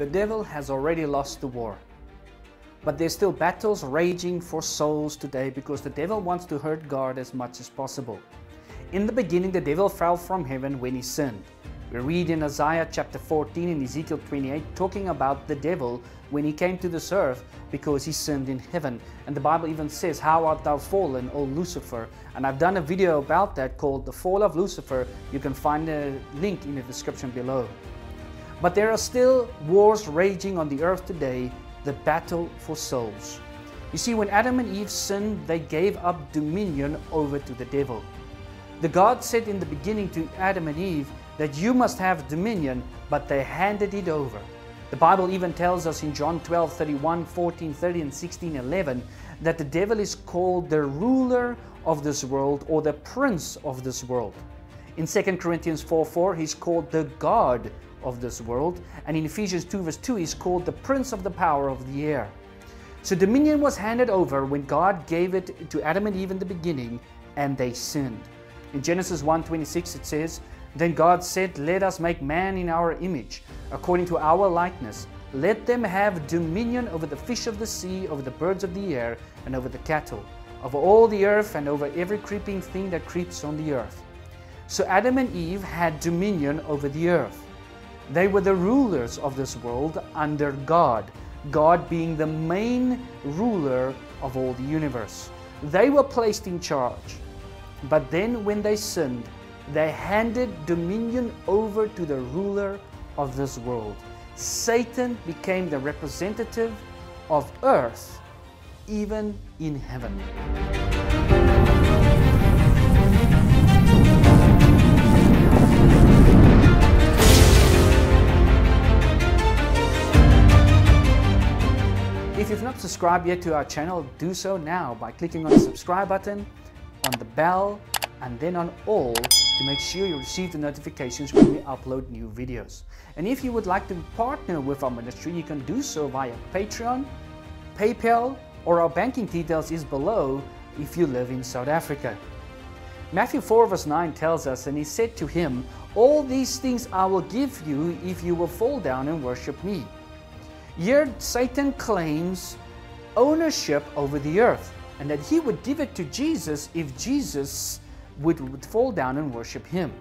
The devil has already lost the war. But there's still battles raging for souls today because the devil wants to hurt God as much as possible. In the beginning, the devil fell from heaven when he sinned. We read in Isaiah chapter 14 and Ezekiel 28 talking about the devil when he came to this earth because he sinned in heaven. And the Bible even says, "How art thou fallen, O Lucifer?" And I've done a video about that called The Fall of Lucifer. You can find a link in the description below. But there are still wars raging on the earth today, the battle for souls. You see, when Adam and Eve sinned, they gave up dominion over to the devil. The God said in the beginning to Adam and Eve that you must have dominion, but they handed it over. The Bible even tells us in John 12:31, 14:30 and 16:11 that the devil is called the ruler of this world or the prince of this world. In 2 Corinthians 4:4 he's called the God of this world, and in Ephesians 2 verse 2 he's called the prince of the power of the air. So dominion was handed over when God gave it to Adam and Eve in the beginning, and they sinned. In Genesis 1:26 it says, "Then God said, let us make man in our image, according to our likeness. Let them have dominion over the fish of the sea, over the birds of the air, and over the cattle, over all the earth, and over every creeping thing that creeps on the earth." So Adam and Eve had dominion over the earth. They were the rulers of this world under God, God being the main ruler of all the universe. They were placed in charge. But then when they sinned, they handed dominion over to the ruler of this world. Satan became the representative of earth, even in heaven. If you've not subscribed yet to our channel, do so now by clicking on the subscribe button, on the bell, and then on all to make sure you receive the notifications when we upload new videos. And if you would like to partner with our ministry, you can do so via Patreon, PayPal, or our banking details is below if you live in South Africa. Matthew 4 verse 9 tells us, "And he said to him, all these things I will give you if you will fall down and worship me." Here Satan claims ownership over the earth, and that he would give it to Jesus if Jesus would fall down and worship him.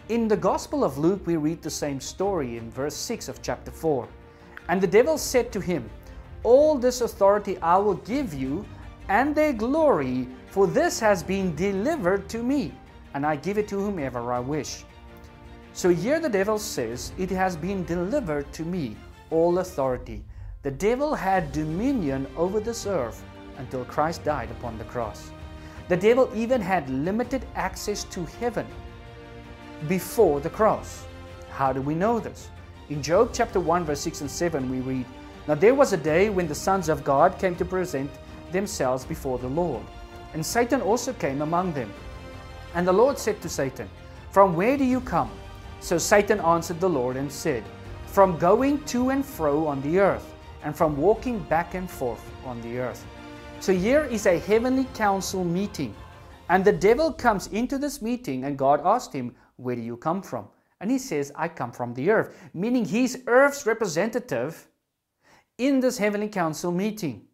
In the Gospel of Luke we read the same story in verse 6 of chapter 4. "And the devil said to him, all this authority I will give you, and their glory, for this has been delivered to me, and I give it to whomever I wish." So here the devil says, it has been delivered to me, all authority. The devil had dominion over this earth until Christ died upon the cross. The devil even had limited access to heaven before the cross. How do we know this? In Job chapter 1 verse 6 and 7 we read, "Now there was a day when the sons of God came to present themselves before the Lord, and Satan also came among them. And the Lord said to Satan, From where do you come? So Satan answered the Lord and said, From going to and fro on the earth, and from walking back and forth on the earth." So here is a heavenly council meeting, and the devil comes into this meeting, and God asked him, "Where do you come from?" And he says, "I come from the earth," meaning he's earth's representative in this heavenly council meeting,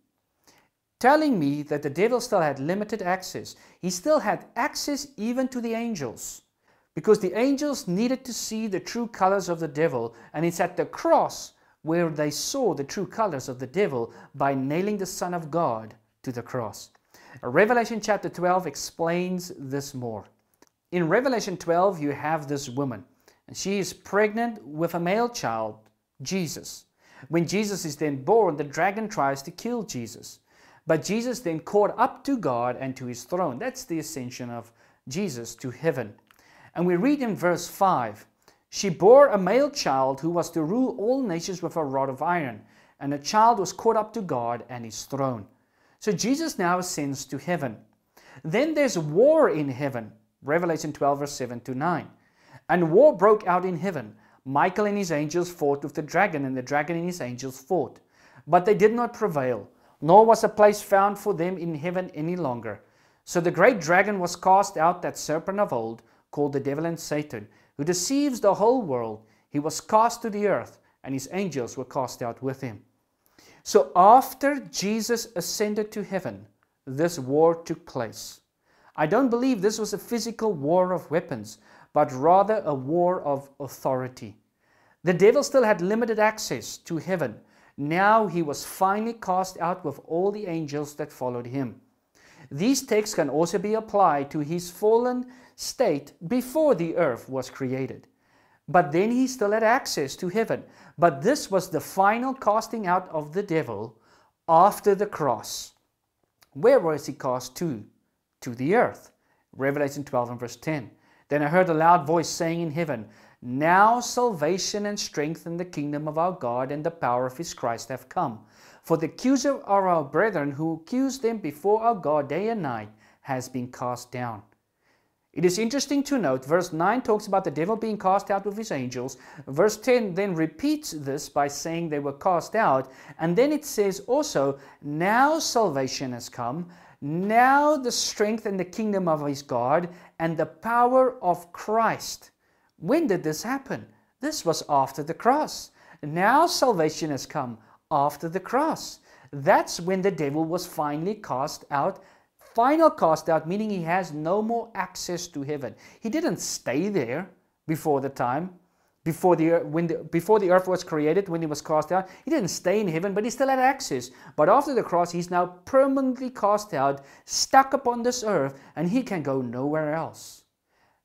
telling me that the devil still had limited access. He still had access even to the angels, because the angels needed to see the true colors of the devil, and it's at the cross where they saw the true colors of the devil by nailing the Son of God to the cross. Revelation chapter 12 explains this more. In Revelation 12 you have this woman, and she is pregnant with a male child, Jesus. When Jesus is then born, the dragon tries to kill Jesus, but Jesus then caught up to God and to his throne. That's the ascension of Jesus to heaven. And we read in verse 5, "She bore a male child who was to rule all nations with a rod of iron, and the child was caught up to God and his throne." So Jesus now ascends to heaven. Then there's war in heaven, Revelation 12 verse 7 to 9. "And war broke out in heaven. Michael and his angels fought with the dragon, and the dragon and his angels fought. But they did not prevail, nor was a place found for them in heaven any longer. So the great dragon was cast out, that serpent of old, called the devil and Satan, who deceives the whole world. He was cast to the earth, and his angels were cast out with him. So after Jesus ascended to heaven, this war took place. I don't believe this was a physical war of weapons, but rather a war of authority. The devil still had limited access to heaven. Now he was finally cast out with all the angels that followed him. These texts can also be applied to his fallen state before the earth was created. But then he still had access to heaven. But this was the final casting out of the devil after the cross. Where was he cast to? To the earth. Revelation 12 and verse 10. Then I heard a loud voice saying in heaven, "Now salvation and strength in the kingdom of our God and the power of his Christ have come. For the accuser of our brethren who accused them before our God day and night has been cast down." It is interesting to note, verse 9 talks about the devil being cast out with his angels. Verse 10 then repeats this by saying they were cast out. And then it says also, now salvation has come. Now the strength and the kingdom of his God and the power of Christ. When did this happen? This was after the cross. Now salvation has come after the cross. That's when the devil was finally cast out. Final cast out, meaning he has no more access to heaven. He didn't stay there before the time, before the earth was created, when he was cast out. He didn't stay in heaven, but he still had access. But after the cross, he's now permanently cast out, stuck upon this earth, and he can go nowhere else.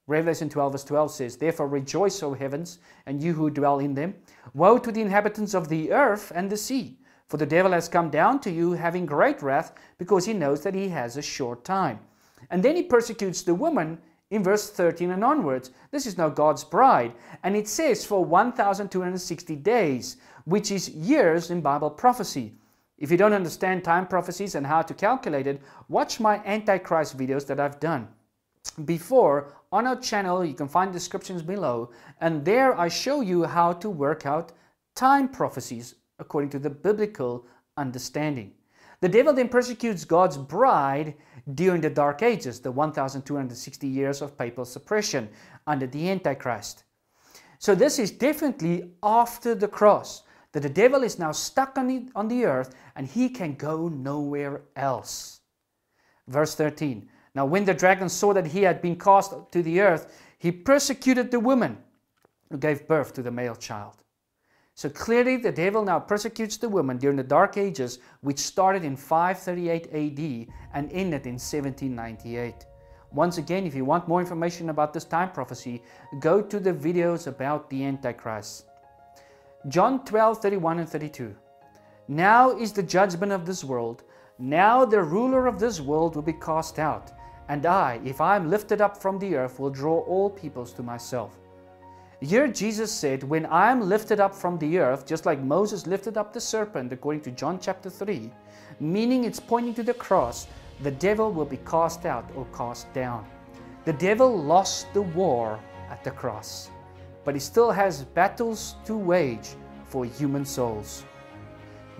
Revelation 12 verse 12 says, "Therefore rejoice, O heavens, and you who dwell in them. Woe to the inhabitants of the earth and the sea. For the devil has come down to you, having great wrath, because he knows that he has a short time." And then he persecutes the woman in verse 13 and onwards. This is now God's bride. And it says for 1,260 days, which is years in Bible prophecy. If you don't understand time prophecies and how to calculate it, watch my Antichrist videos that I've done before on our channel. You can find descriptions below. And there I show you how to work out time prophecies according to the biblical understanding. The devil then persecutes God's bride during the Dark Ages, the 1,260 years of papal suppression under the Antichrist. So this is definitely after the cross, that the devil is now stuck on the earth and he can go nowhere else. Verse 13. Now when the dragon saw that he had been cast to the earth, he persecuted the woman who gave birth to the male child. So clearly the devil now persecutes the woman during the Dark Ages, which started in 538 AD and ended in 1798. Once again, if you want more information about this time prophecy, go to the videos about the Antichrist. John 12, 31 and 32. "Now is the judgment of this world. Now the ruler of this world will be cast out. And I, if I am lifted up from the earth, will draw all peoples to myself." Here Jesus said, when I am lifted up from the earth, just like Moses lifted up the serpent, according to John chapter 3, meaning it's pointing to the cross, the devil will be cast out or cast down. The devil lost the war at the cross, but he still has battles to wage for human souls.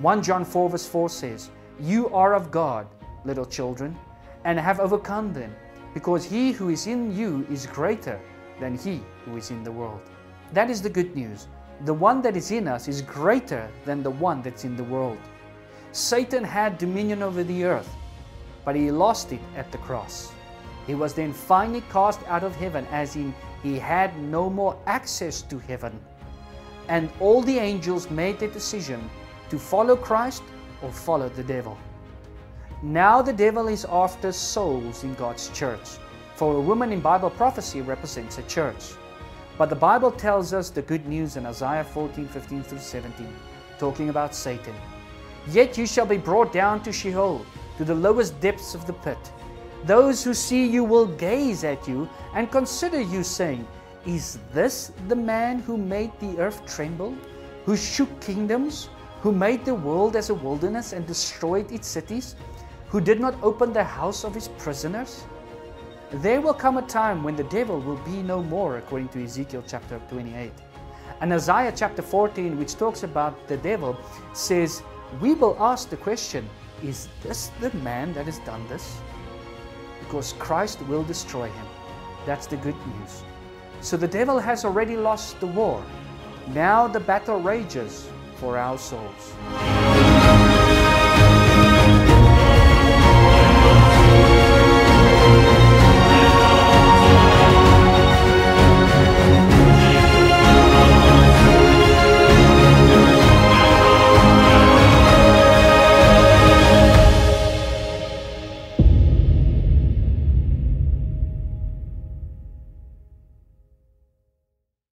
1 John 4 verse 4 says, "You are of God, little children, and have overcome them, because he who is in you is greater than he who is in the world." That is the good news. The one that is in us is greater than the one that's in the world. Satan had dominion over the earth, but he lost it at the cross. He was then finally cast out of heaven, as in he had no more access to heaven. And all the angels made the decision to follow Christ or follow the devil. Now the devil is after souls in God's church. For a woman in Bible prophecy represents a church. But the Bible tells us the good news in Isaiah 14, 15 through 17, talking about Satan. "Yet you shall be brought down to Sheol, to the lowest depths of the pit. Those who see you will gaze at you and consider you, saying, 'Is this the man who made the earth tremble, who shook kingdoms, who made the world as a wilderness and destroyed its cities, who did not open the house of his prisoners?' There will come a time when the devil will be no more, according to Ezekiel chapter 28. And Isaiah chapter 14, which talks about the devil, says, we will ask the question, is this the man that has done this? Because Christ will destroy him. That's the good news. So the devil has already lost the war. Now the battle rages for our souls.